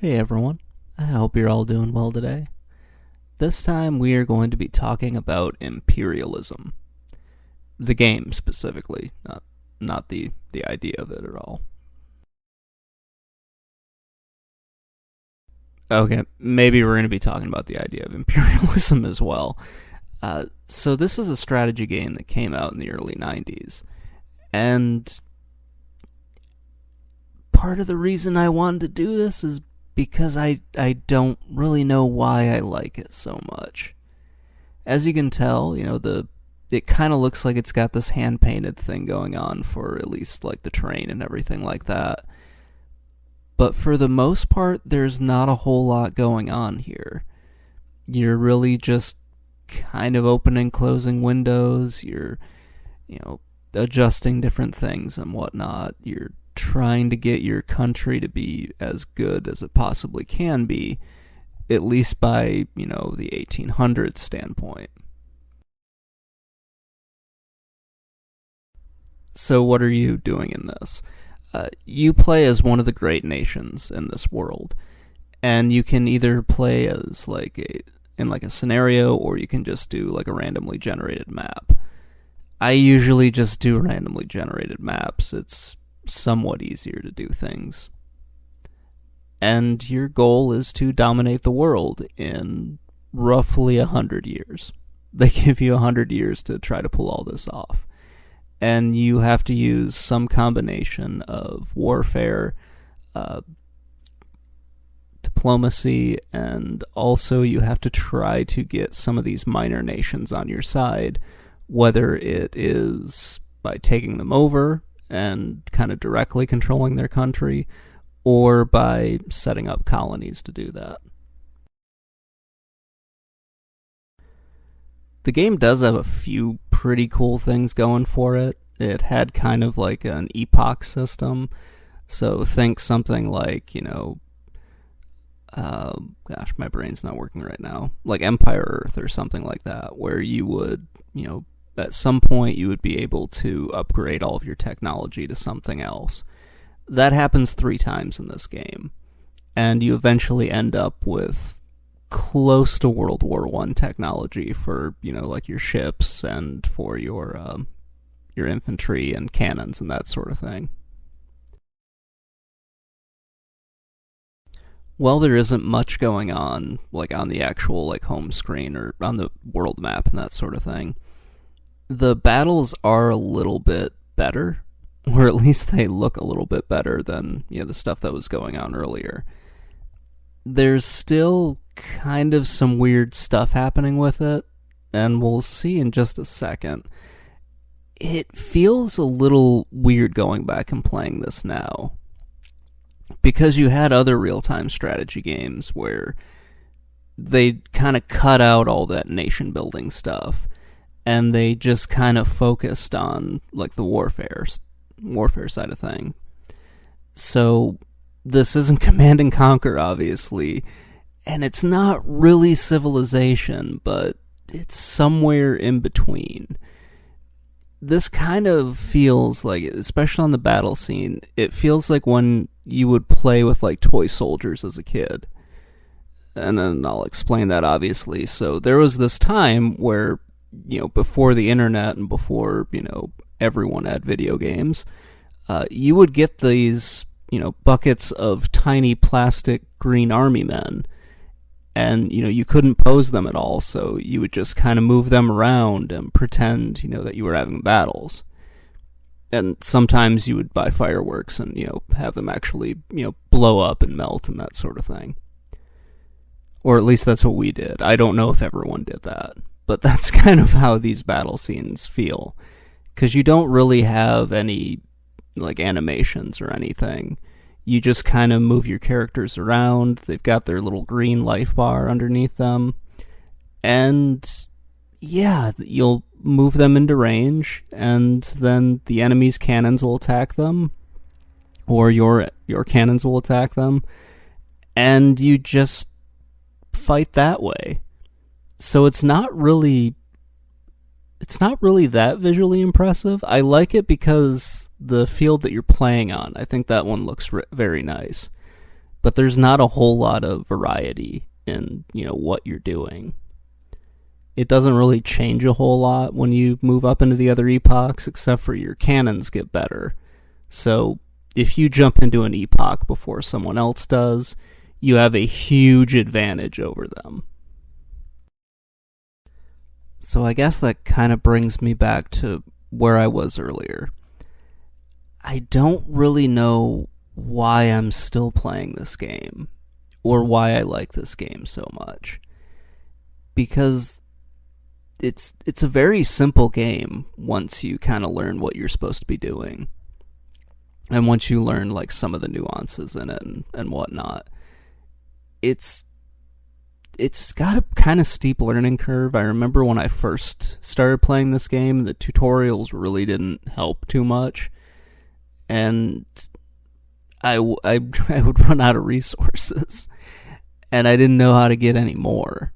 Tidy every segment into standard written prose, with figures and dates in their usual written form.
Hey everyone, I hope you're all doing well today. This time we are going to be talking about imperialism. The game specifically, not the idea of it at all. Okay, maybe we're going to be talking about the idea of imperialism as well. So this is a strategy game that came out in the early 90s, and part of the reason I wanted to do this is because I don't really know why I like it so much. As you can tell, it kind of looks like it's got this hand painted thing going on for at least like the terrain and everything like that. But for the most part, there's not a whole lot going on here. You're really just kind of opening and closing windows. You're, adjusting different things and whatnot. You're trying to get your country to be as good as it possibly can be, at least by, the 1800s standpoint. So what are you doing in this? You play as one of the great nations in this world, and you can either play as in a scenario, or you can just do like a randomly generated map. I usually just do randomly generated maps. It's somewhat easier to do things. And your goal is to dominate the world in roughly 100 years. They give you 100 years to try to pull all this off. And you have to use some combination of warfare, diplomacy, and also you have to try to get some of these minor nations on your side, whether it is by taking them over and kind of directly controlling their country, or by setting up colonies to do that. The game does have a few pretty cool things going for it. It had kind of like an epoch system. So think something like, gosh, my brain's not working right now. Like Empire Earth or something like that, where you would, at some point you would be able to upgrade all of your technology to something else. That happens 3 times in this game. And you eventually end up with close to World War I technology for, like your ships and for your infantry and cannons and that sort of thing. Well, there isn't much going on, like on the actual home screen or on the world map and that sort of thing. The battles are a little bit better, or at least they look a little bit better than the stuff that was going on earlier. There's still kind of some weird stuff happening with it, and we'll see in just a second. It feels a little weird going back and playing this now, because you had other real-time strategy games where they kind of cut out all that nation-building stuff, and they just kind of focused on the warfare side of thing. So this isn't Command and Conquer, obviously, and it's not really Civilization, but it's somewhere in between. This kind of feels like, especially on the battle scene, it feels like when you would play with toy soldiers as a kid. And then I'll explain that, obviously. So there was this time where, before the internet and before, everyone had video games, you would get these, buckets of tiny plastic green army men, and, you couldn't pose them at all, so you would just kind of move them around and pretend, that you were having battles. And sometimes you would buy fireworks and, have them actually, blow up and melt and that sort of thing. Or at least that's what we did. I don't know if everyone did that, but that's kind of how these battle scenes feel. Because you don't really have any, animations or anything. You just kind of move your characters around. They've got their little green life bar underneath them. And yeah, you'll move them into range, and then the enemy's cannons will attack them, or your cannons will attack them, and you just fight that way. So it's not really that visually impressive. I like it because the field that you're playing on, I think that one looks very nice. but there's not a whole lot of variety in, what you're doing. It doesn't really change a whole lot when you move up into the other epochs, except for your cannons get better. So if you jump into an epoch before someone else does, you have a huge advantage over them. So I guess that kind of brings me back to where I was earlier. I don't really know why I'm still playing this game, or why I like this game so much. Because it's a very simple game once you kind of learn what you're supposed to be doing. And once you learn like some of the nuances in it and whatnot. It's got a kind of steep learning curve. I remember when I first started playing this game, the tutorials really didn't help too much. And I would run out of resources. And I didn't know how to get any more.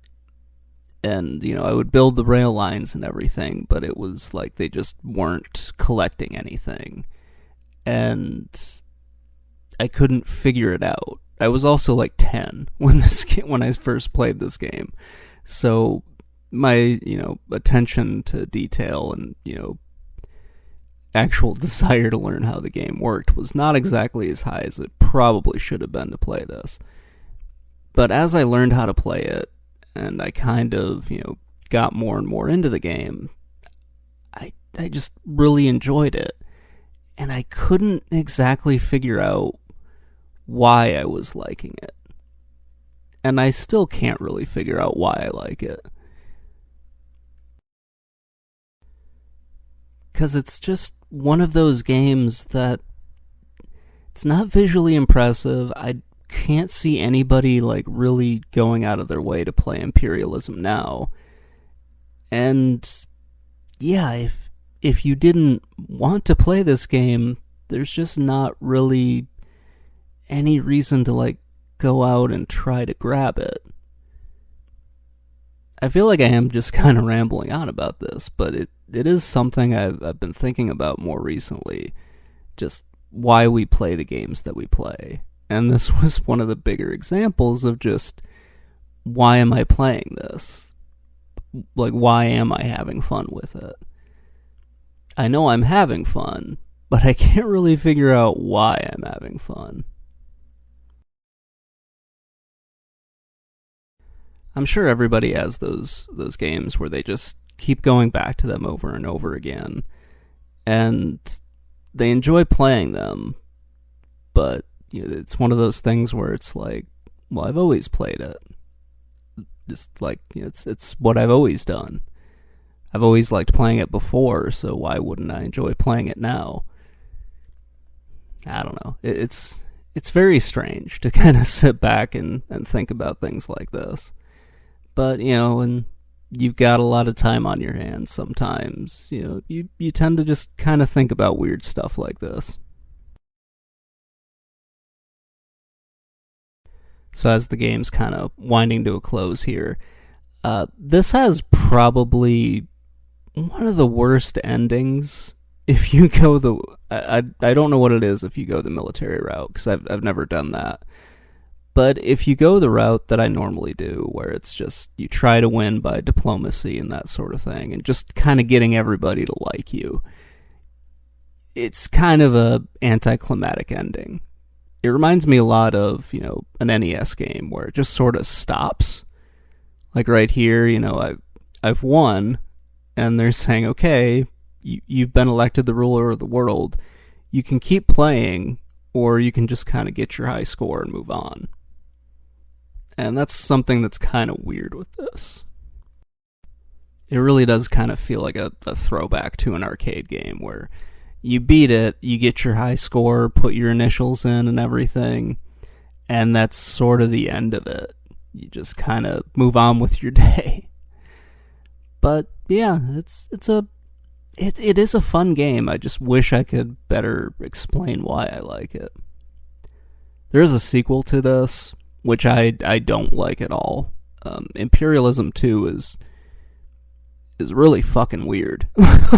And, I would build the rail lines and everything, but it was like they just weren't collecting anything. And I couldn't figure it out. I was also like 10 when I first played this game. So my, attention to detail and, actual desire to learn how the game worked was not exactly as high as it probably should have been to play this. But as I learned how to play it, and I kind of, got more and more into the game, I just really enjoyed it. And I couldn't exactly figure out why I was liking it. And I still can't really figure out why I like it. Because it's just one of those games that it's not visually impressive. I can't see anybody like really going out of their way to play Imperialism now. And yeah, if you didn't want to play this game, there's just not really any reason to like go out and try to grab it. I feel like I am just kind of rambling on about this, but it is something I've been thinking about more recently. Just why we play the games that we play. And this was one of the bigger examples of just, why am I playing this? Like, why am I having fun with it? I know I'm having fun, but I can't really figure out why I'm having fun. I'm sure everybody has those games where they just keep going back to them over and over again. And they enjoy playing them, but it's one of those things where it's like, well, I've always played it. Just like, it's what I've always done. I've always liked playing it before, so why wouldn't I enjoy playing it now? I don't know. It's very strange to kind of sit back and think about things like this. But, when you've got a lot of time on your hands sometimes, you tend to just kind of think about weird stuff like this. So as the game's kind of winding to a close here, this has probably one of the worst endings if you go I don't know what it is if you go the military route, because I've never done that. But if you go the route that I normally do, where it's just you try to win by diplomacy and that sort of thing, and just kind of getting everybody to like you, it's kind of a anticlimactic ending. It reminds me a lot of, an NES game where it just sort of stops. Like right here, I've won, and they're saying, okay, you've been elected the ruler of the world. You can keep playing, or you can just kind of get your high score and move on. And that's something that's kind of weird with this. It really does kind of feel like a throwback to an arcade game where you beat it, you get your high score, put your initials in and everything, and that's sort of the end of it. You just kind of move on with your day. But yeah, it is a fun game. I just wish I could better explain why I like it. There is a sequel to this, which I don't like at all. Imperialism 2 is really fucking weird.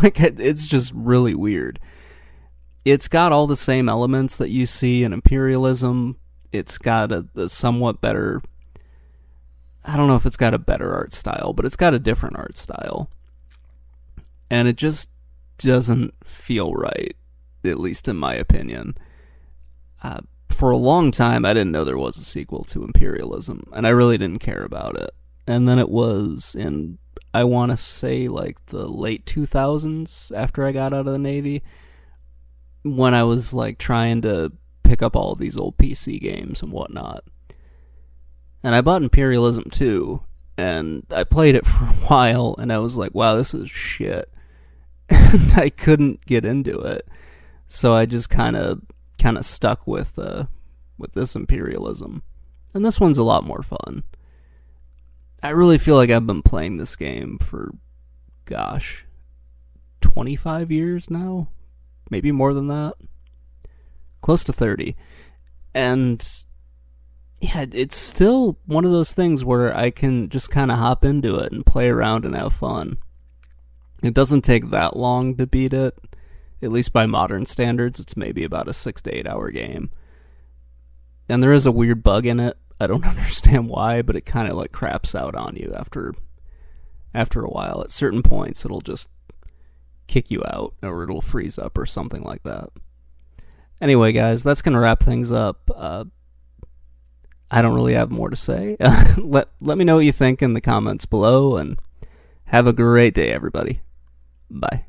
Like, it's just really weird. It's got all the same elements that you see in Imperialism, It's got a somewhat better. I don't know if it's got a better art style, but it's got a different art style. And it just doesn't feel right, at least in my opinion. For a long time, I didn't know there was a sequel to Imperialism, and I really didn't care about it. And then it was in, I want to say, like the late 2000s, after I got out of the Navy, when I was like trying to pick up all of these old PC games and whatnot. And I bought Imperialism 2, and I played it for a while, and I was like, wow, this is shit. And I couldn't get into it. So I just kind of stuck with this Imperialism. And this one's a lot more fun. I really feel like I've been playing this game for, 25 years now? Maybe more than that? Close to 30. And yeah, it's still one of those things where I can just kind of hop into it and play around and have fun. It doesn't take that long to beat it. At least by modern standards, it's maybe about a 6 to 8 hour game. And there is a weird bug in it. I don't understand why, but it kind of like craps out on you after a while. At certain points, it'll just kick you out, or it'll freeze up or something like that. Anyway, guys, that's going to wrap things up. I don't really have more to say. Let me know what you think in the comments below, and have a great day, everybody. Bye.